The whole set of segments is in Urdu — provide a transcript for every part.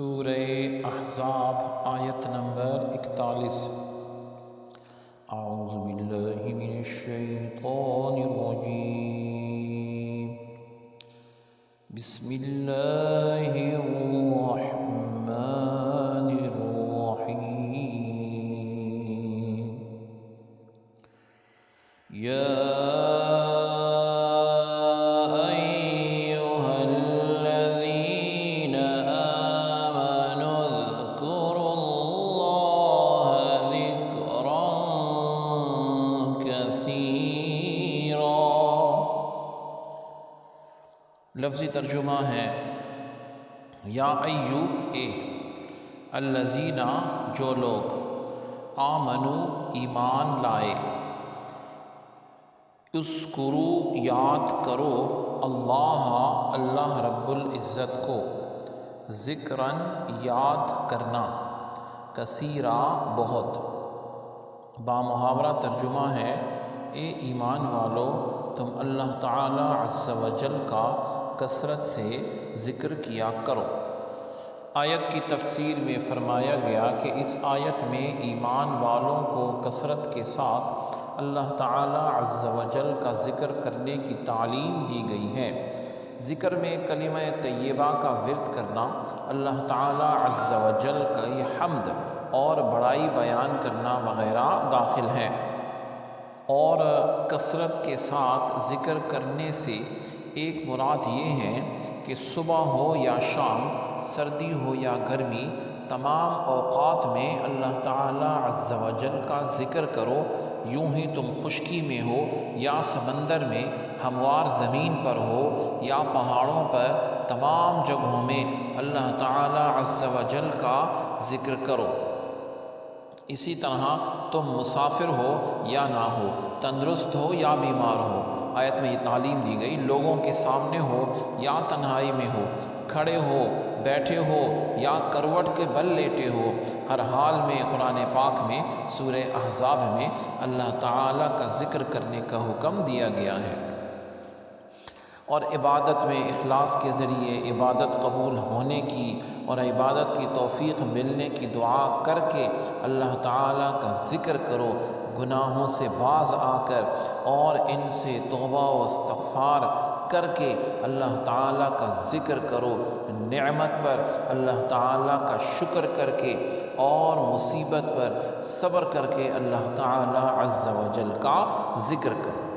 سورہ احزاب آیت نمبر 41۔ اعوذ باللہ من الشیطان الرجیم، بسم اللہ الرحمن الرحیم۔ یا لفظی ترجمہ ہے یا ایوب اے، الذین جو لوگ، آمنو ایمان لائے، اذکروا یاد کرو، اللہ رب العزت کو، ذکراً یاد کرنا، کثیرا بہت۔ بامحاورہ ترجمہ ہے اے ایمان والو، تم اللہ تعالی عز و جل کا کثرت سے ذکر کیا کرو۔ آیت کی تفسیر میں فرمایا گیا کہ اس آیت میں ایمان والوں کو کثرت کے ساتھ اللہ تعالی عز و جل کا ذکر کرنے کی تعلیم دی گئی ہے۔ ذکر میں کلمہ طیبہ کا ورد کرنا، اللہ تعالی عز و جل کا یہ حمد اور بڑائی بیان کرنا وغیرہ داخل ہے۔ اور کثرت کے ساتھ ذکر کرنے سے ایک مراد یہ ہے کہ صبح ہو یا شام، سردی ہو یا گرمی، تمام اوقات میں اللہ تعالی عز و جل کا ذکر کرو۔ یوں ہی تم خشکی میں ہو یا سمندر میں، ہموار زمین پر ہو یا پہاڑوں پر، تمام جگہوں میں اللہ تعالی عز و جل کا ذکر کرو۔ اسی طرح تم مسافر ہو یا نہ ہو، تندرست ہو یا بیمار ہو، آیت میں یہ تعلیم دی گئی، لوگوں کے سامنے ہو یا تنہائی میں ہو، کھڑے ہو، بیٹھے ہو یا کروٹ کے بل لیٹے ہو، ہر حال میں قرآن پاک میں سورہ احزاب میں اللہ تعالیٰ کا ذکر کرنے کا حکم دیا گیا ہے۔ اور عبادت میں اخلاص کے ذریعے عبادت قبول ہونے کی اور عبادت کی توفیق ملنے کی دعا کر کے اللہ تعالیٰ کا ذکر کرو، گناہوں سے باز آ کر اور ان سے توبہ و استغفار کر کے اللہ تعالیٰ کا ذکر کرو، نعمت پر اللہ تعالیٰ کا شکر کر کے اور مصیبت پر صبر کر کے اللہ تعالیٰ عز و جل کا ذکر کرو۔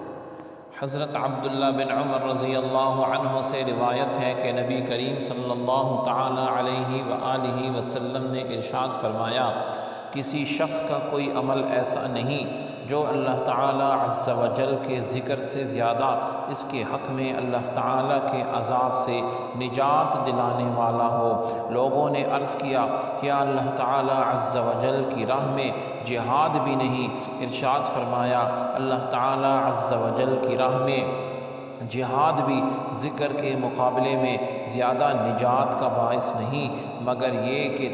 حضرت عبداللہ بن عمر رضی اللہ عنہ سے روایت ہے کہ نبی کریم صلی اللہ تعالی علیہ وآلہ وسلم نے ارشاد فرمایا، کسی شخص کا کوئی عمل ایسا نہیں جو اللہ تعالی عز و جل کے ذکر سے زیادہ اس کے حق میں اللہ تعالی کے عذاب سے نجات دلانے والا ہو۔ لوگوں نے عرض کیا، کیا اللہ تعالی عز و جل کی راہ میں جہاد بھی نہیں؟ ارشاد فرمایا، اللہ تعالی عز و جل کی راہ میں جہاد بھی ذکر کے مقابلے میں زیادہ نجات کا باعث نہیں، مگر یہ کہ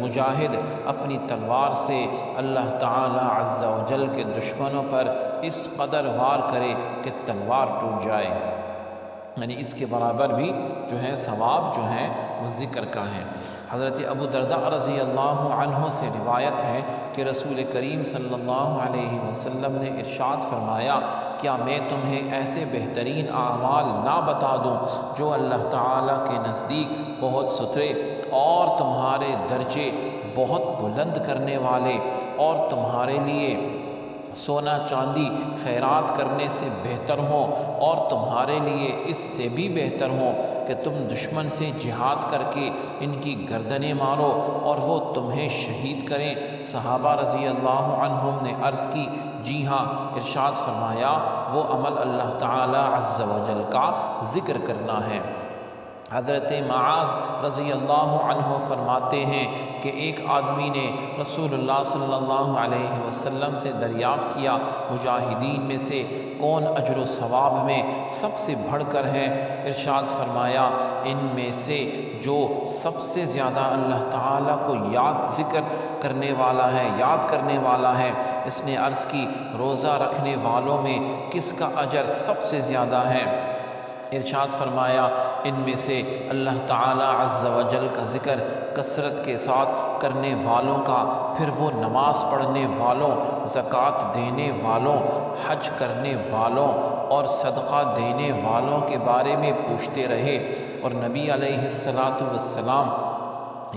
مجاہد اپنی تلوار سے اللہ تعالی عز و جل کے دشمنوں پر اس قدر وار کرے کہ تلوار ٹوٹ جائے، یعنی اس کے برابر بھی جو ہے ثواب جو ہے وہ ذکر کا ہے۔ حضرت ابو درداء رضی اللہ عنہ سے روایت ہے کہ رسول کریم صلی اللہ علیہ وسلم نے ارشاد فرمایا، کیا میں تمہیں ایسے بہترین اعمال نہ بتا دوں جو اللہ تعالیٰ کے نزدیک بہت ستھرے اور تمہارے درجے بہت بلند کرنے والے اور تمہارے لیے سونا چاندی خیرات کرنے سے بہتر ہوں، اور تمہارے لیے اس سے بھی بہتر ہوں کہ تم دشمن سے جہاد کر کے ان کی گردنیں مارو اور وہ تمہیں شہید کریں؟ صحابہ رضی اللہ عنہم نے عرض کی، جی ہاں۔ ارشاد فرمایا، وہ عمل اللہ تعالی عز و جل کا ذکر کرنا ہے۔ حضرت معاذ رضی اللہ عنہ فرماتے ہیں کہ ایک آدمی نے رسول اللہ صلی اللہ علیہ وسلم سے دریافت کیا، مجاہدین میں سے کون اجر و ثواب میں سب سے بڑھ کر ہے؟ ارشاد فرمایا، ان میں سے جو سب سے زیادہ اللہ تعالیٰ کو یاد کرنے والا ہے۔ اس نے عرض کی، روزہ رکھنے والوں میں کس کا اجر سب سے زیادہ ہے؟ ارشاد فرمایا ان میں سے اللہ تعالی عز و جل کا ذکر کثرت کے ساتھ کرنے والوں کا، پھر وہ نماز پڑھنے والوں، زکوٰۃ دینے والوں، حج کرنے والوں اور صدقہ دینے والوں کے بارے میں پوچھتے رہے، اور نبی علیہ السلام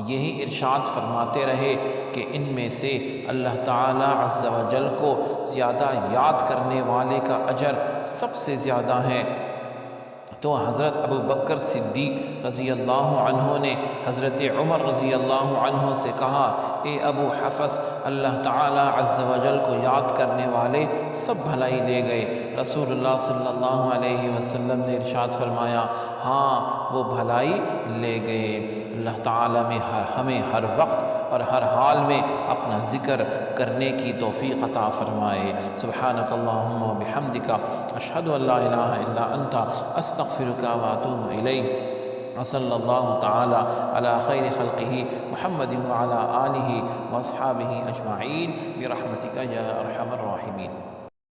یہی ارشاد فرماتے رہے کہ ان میں سے اللہ تعالی عز و جل کو زیادہ یاد کرنے والے کا اجر سب سے زیادہ ہے۔ تو حضرت ابو بکر صدیق رضی اللہ عنہ نے حضرت عمر رضی اللہ عنہ سے کہا، اے ابو حفص، اللہ تعالی عز و جل کو یاد کرنے والے سب بھلائی لے گئے۔ رسول اللہ صلی اللہ علیہ وسلم نے ارشاد فرمایا، ہاں وہ بھلائی لے گئے۔ اللہ تعالی میں ہمیں ہر وقت اور ہر حال میں اپنا ذکر کرنے کی توفیق عطا فرمائے۔ سبحانک اللہم و بحمدک، اشہد ان لا الہ الا انت، استغفرک و اتوب الیک۔ وصلی اللہ تعالی علی خیر خلقہ محمد وعلی آلہ واصحابہ اجمعین برحمتک یا ارحم الراحمین۔